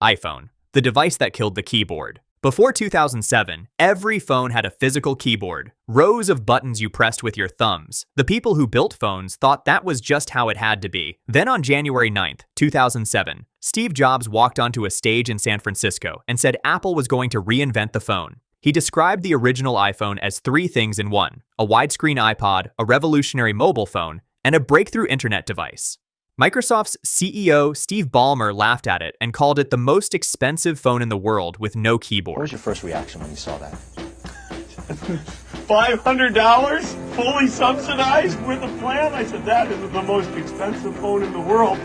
iPhone, the device that killed the keyboard. Before 2007, every phone had a physical keyboard, rows of buttons you pressed with your thumbs. The people who built phones thought that was just how it had to be. Then on January 9th, 2007, Steve Jobs walked onto a stage in San Francisco and said Apple was going to reinvent the phone. He described the original iPhone as three things in one: a widescreen iPod, a revolutionary mobile phone, and a breakthrough internet device. Microsoft's CEO Steve Ballmer laughed at it and called it the most expensive phone in the world with no keyboard. What was your first reaction when you saw that? $500 fully subsidized with a plan? I said, that is the most expensive phone in the world.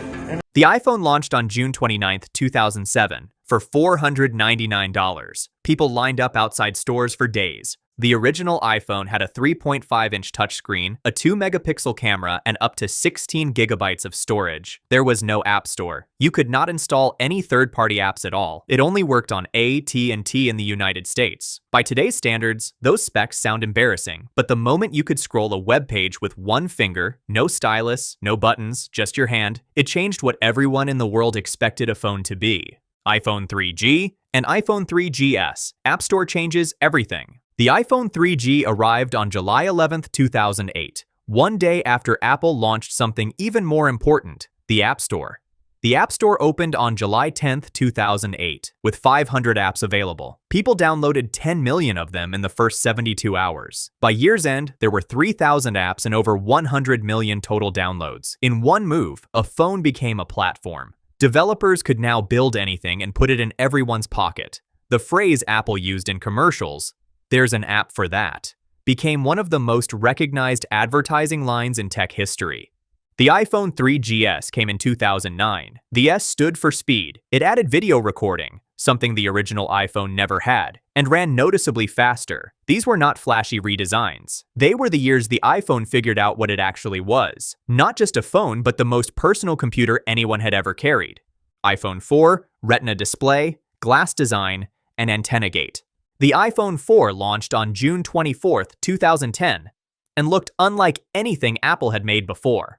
The iPhone launched on June 29, 2007, for $499. People lined up outside stores for days. The original iPhone had a 3.5-inch touchscreen, a 2-megapixel camera, and up to 16 gigabytes of storage. There was no app store. You could not install any third-party apps at all. It only worked on AT&T in the United States. By today's standards, those specs sound embarrassing, but the moment you could scroll a web page with one finger, no stylus, no buttons, just your hand, it changed what everyone in the world expected a phone to be. iPhone 3G and iPhone 3GS. App Store changes everything. The iPhone 3G arrived on July 11, 2008, one day after Apple launched something even more important, the App Store. The App Store opened on July 10, 2008, with 500 apps available. People downloaded 10 million of them in the first 72 hours. By year's end, there were 3,000 apps and over 100 million total downloads. In one move, a phone became a platform. Developers could now build anything and put it in everyone's pocket. The phrase Apple used in commercials, "There's an app for that," became one of the most recognized advertising lines in tech history. The iPhone 3GS came in 2009. The S stood for speed. It added video recording, something the original iPhone never had, and ran noticeably faster. These were not flashy redesigns. They were the years the iPhone figured out what it actually was. Not just a phone, but the most personal computer anyone had ever carried. iPhone 4, Retina display, glass design, and Antennagate. The iPhone 4 launched on June 24, 2010, and looked unlike anything Apple had made before.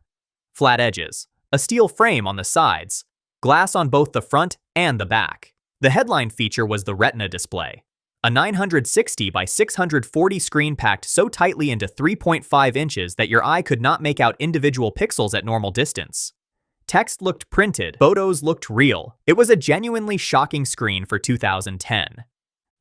Flat edges, a steel frame on the sides, glass on both the front and the back. The headline feature was the Retina display, a 960 by 640 screen packed so tightly into 3.5 inches that your eye could not make out individual pixels at normal distance. Text looked printed, photos looked real. It was a genuinely shocking screen for 2010.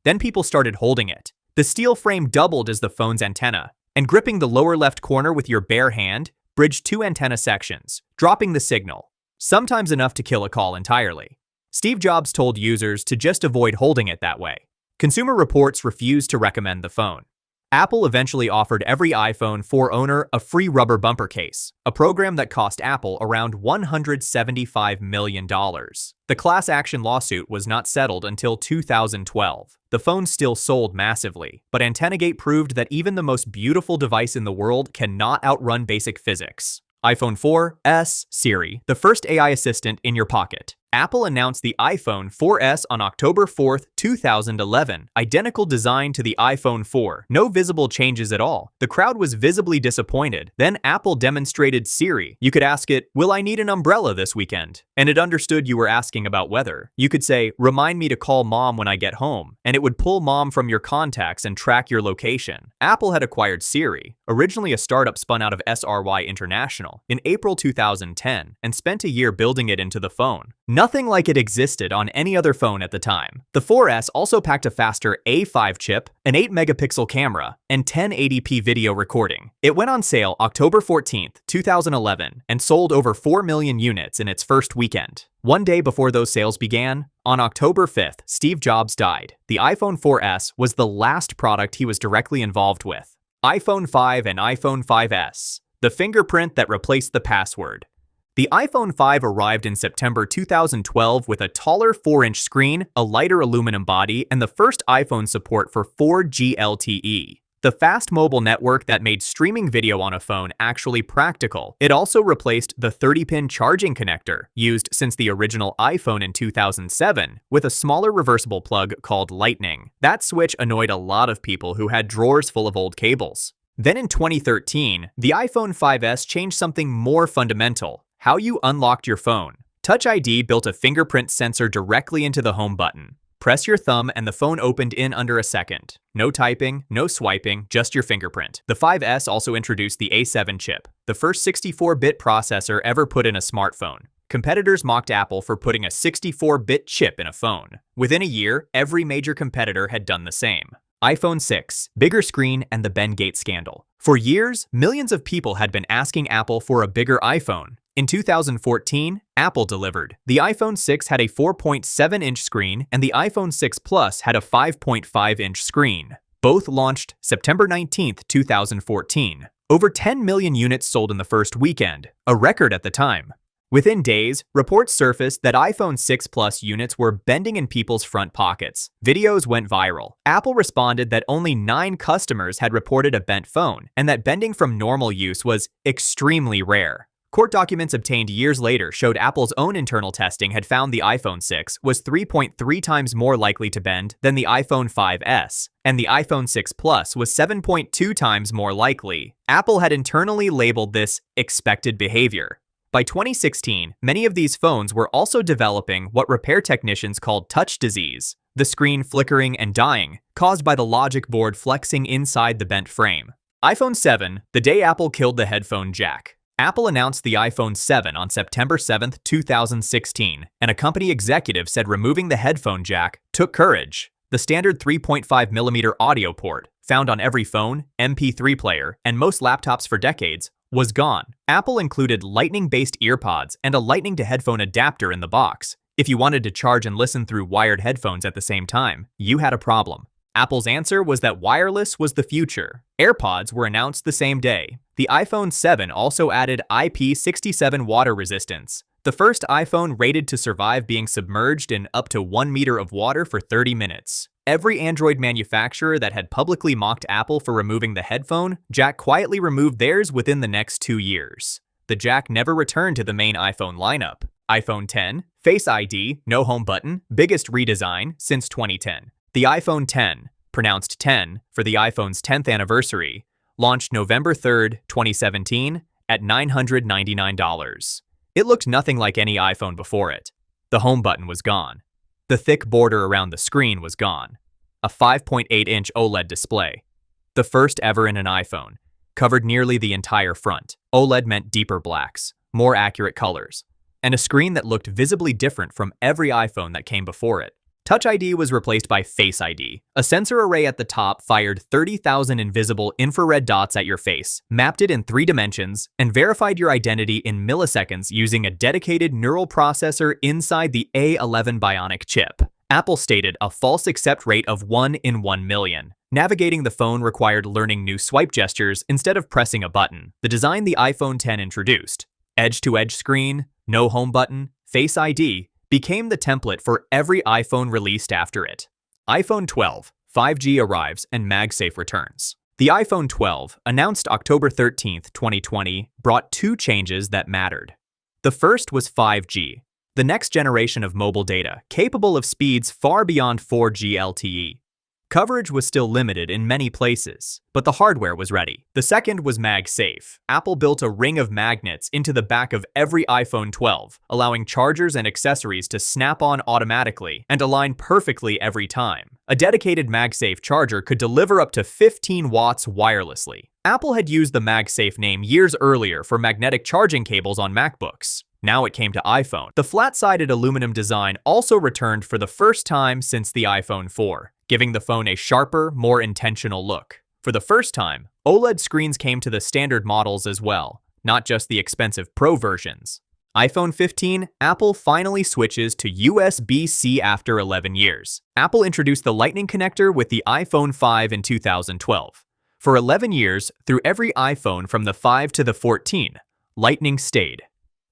Then people started holding it. The steel frame doubled as the phone's antenna, and gripping the lower left corner with your bare hand, bridged two antenna sections, dropping the signal, sometimes enough to kill a call entirely. Steve Jobs told users to just avoid holding it that way. Consumer Reports refused to recommend the phone. Apple eventually offered every iPhone 4 owner a free rubber bumper case, a program that cost Apple around $175 million. The class action lawsuit was not settled until 2012. The phone still sold massively, but Antennagate proved that even the most beautiful device in the world cannot outrun basic physics. iPhone 4S Siri, the first AI assistant in your pocket. Apple announced the iPhone 4S on October 4, 2011. Identical design to the iPhone 4. No visible changes at all. The crowd was visibly disappointed. Then Apple demonstrated Siri. You could ask it, "Will I need an umbrella this weekend?" And it understood you were asking about weather. You could say, "Remind me to call mom when I get home." And it would pull mom from your contacts and track your location. Apple had acquired Siri, originally a startup spun out of SRY International, in April 2010, and spent a year building it into the phone. Nothing like it existed on any other phone at the time. The 4S also packed a faster A5 chip, an 8-megapixel camera, and 1080p video recording. It went on sale October 14, 2011, and sold over 4 million units in its first weekend. One day before those sales began, on October 5th, Steve Jobs died. The iPhone 4S was the last product he was directly involved with. iPhone 5 and iPhone 5S, the fingerprint that replaced the password. The iPhone 5 arrived in September 2012 with a taller 4-inch screen, a lighter aluminum body, and the first iPhone support for 4G LTE, the fast mobile network that made streaming video on a phone actually practical. It also replaced the 30-pin charging connector, used since the original iPhone in 2007, with a smaller reversible plug called Lightning. That switch annoyed a lot of people who had drawers full of old cables. Then in 2013, the iPhone 5S changed something more fundamental: how you unlocked your phone. Touch ID built a fingerprint sensor directly into the home button. Press your thumb and the phone opened in under a second. No typing, no swiping, just your fingerprint. The 5S also introduced the A7 chip, the first 64-bit processor ever put in a smartphone. Competitors mocked Apple for putting a 64-bit chip in a phone. Within a year, every major competitor had done the same. iPhone 6, bigger screen, and the Bendgate scandal. For years, millions of people had been asking Apple for a bigger iPhone. In 2014, Apple delivered. The iPhone 6 had a 4.7-inch screen, and the iPhone 6 Plus had a 5.5-inch screen. Both launched September 19, 2014. Over 10 million units sold in the first weekend, a record at the time. Within days, reports surfaced that iPhone 6 Plus units were bending in people's front pockets. Videos went viral. Apple responded that only 9 customers had reported a bent phone, and that bending from normal use was extremely rare. Court documents obtained years later showed Apple's own internal testing had found the iPhone 6 was 3.3 times more likely to bend than the iPhone 5S, and the iPhone 6 Plus was 7.2 times more likely. Apple had internally labeled this expected behavior. By 2016, many of these phones were also developing what repair technicians called touch disease, the screen flickering and dying, caused by the logic board flexing inside the bent frame. iPhone 7, the day Apple killed the headphone jack. Apple announced the iPhone 7 on September 7, 2016, and a company executive said removing the headphone jack took courage. The standard 3.5mm audio port, found on every phone, MP3 player, and most laptops for decades, was gone. Apple included lightning-based earpods and a lightning-to-headphone adapter in the box. If you wanted to charge and listen through wired headphones at the same time, you had a problem. Apple's answer was that wireless was the future. AirPods were announced the same day. The iPhone 7 also added IP67 water resistance, the first iPhone rated to survive being submerged in up to 1 meter of water for 30 minutes. Every Android manufacturer that had publicly mocked Apple for removing the headphone jack quietly removed theirs within the next 2 years. The jack never returned to the main iPhone lineup. iPhone 10, Face ID, no home button, biggest redesign since 2010. The iPhone 10, pronounced 10 for the iPhone's 10th anniversary, launched November 3, 2017 at $999. It looked nothing like any iPhone before it. The home button was gone. The thick border around the screen was gone. A 5.8-inch OLED display, the first ever in an iPhone, covered nearly the entire front. OLED meant deeper blacks, more accurate colors, and a screen that looked visibly different from every iPhone that came before it. Touch ID was replaced by Face ID. A sensor array at the top fired 30,000 invisible infrared dots at your face, mapped it in 3 dimensions, and verified your identity in milliseconds using a dedicated neural processor inside the A11 Bionic chip. Apple stated a false accept rate of 1 in 1 million. Navigating the phone required learning new swipe gestures instead of pressing a button, the design the iPhone 10 introduced. Edge-to-edge screen, no home button, Face ID, became the template for every iPhone released after it. iPhone 12, 5G arrives and MagSafe returns. The iPhone 12, announced October 13, 2020, brought 2 changes that mattered. The first was 5G, the next generation of mobile data, capable of speeds far beyond 4G LTE. Coverage was still limited in many places, but the hardware was ready. The second was MagSafe. Apple built a ring of magnets into the back of every iPhone 12, allowing chargers and accessories to snap on automatically and align perfectly every time. A dedicated MagSafe charger could deliver up to 15 watts wirelessly. Apple had used the MagSafe name years earlier for magnetic charging cables on MacBooks. Now it came to iPhone. The flat-sided aluminum design also returned for the first time since the iPhone 4, giving the phone a sharper, more intentional look. For the first time, OLED screens came to the standard models as well, not just the expensive Pro versions. iPhone 15, Apple finally switches to USB-C after 11 years. Apple introduced the Lightning connector with the iPhone 5 in 2012. For 11 years, through every iPhone from the 5 to the 14, Lightning stayed.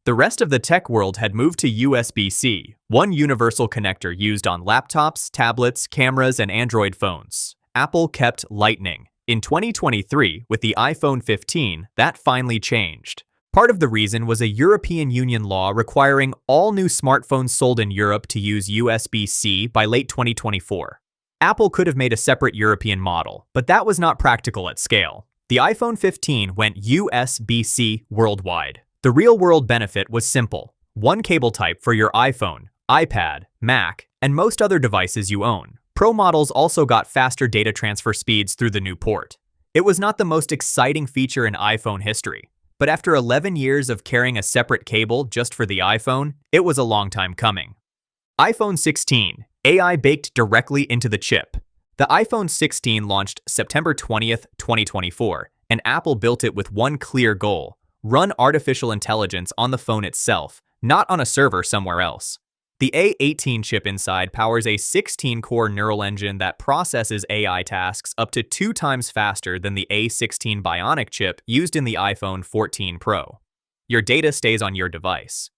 The rest of the tech world had moved to USB-C, one universal connector used on laptops, tablets, cameras, and Android phones. Apple kept Lightning. In 2023, with the iPhone 15, that finally changed. Part of the reason was a European Union law requiring all new smartphones sold in Europe to use USB-C by late 2024. Apple could have made a separate European model, but that was not practical at scale. The iPhone 15 went USB-C worldwide. The real-world benefit was simple. One cable type for your iPhone, iPad, Mac, and most other devices you own. Pro models also got faster data transfer speeds through the new port. It was not the most exciting feature in iPhone history, but after 11 years of carrying a separate cable just for the iPhone, it was a long time coming. iPhone 16, AI baked directly into the chip. The iPhone 16 launched September 20th, 2024, and Apple built it with one clear goal: run artificial intelligence on the phone itself, not on a server somewhere else. The A18 chip inside powers a 16-core neural engine that processes AI tasks up to 2 times faster than the A16 Bionic chip used in the iPhone 14 Pro. Your data stays on your device.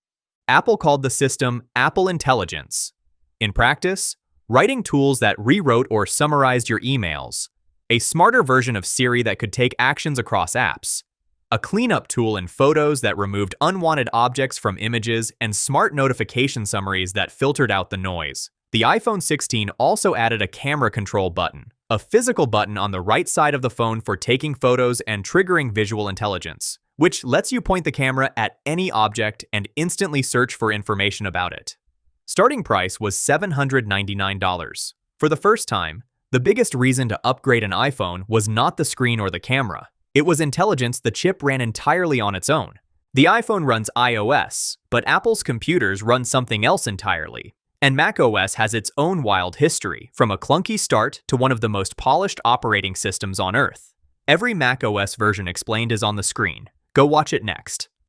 Apple called the system Apple Intelligence. In practice, writing tools that rewrote or summarized your emails, a smarter version of Siri that could take actions across apps, a cleanup tool in Photos that removed unwanted objects from images, and smart notification summaries that filtered out the noise. The iPhone 16 also added a camera control button, a physical button on the right side of the phone for taking photos and triggering visual intelligence, which lets you point the camera at any object and instantly search for information about it. Starting price was $799. For the first time, the biggest reason to upgrade an iPhone was not the screen or the camera. It was intelligence the chip ran entirely on its own. The iPhone runs iOS, but Apple's computers run something else entirely. And macOS has its own wild history, from a clunky start to one of the most polished operating systems on Earth. Every macOS version explained is on the screen. Go watch it next.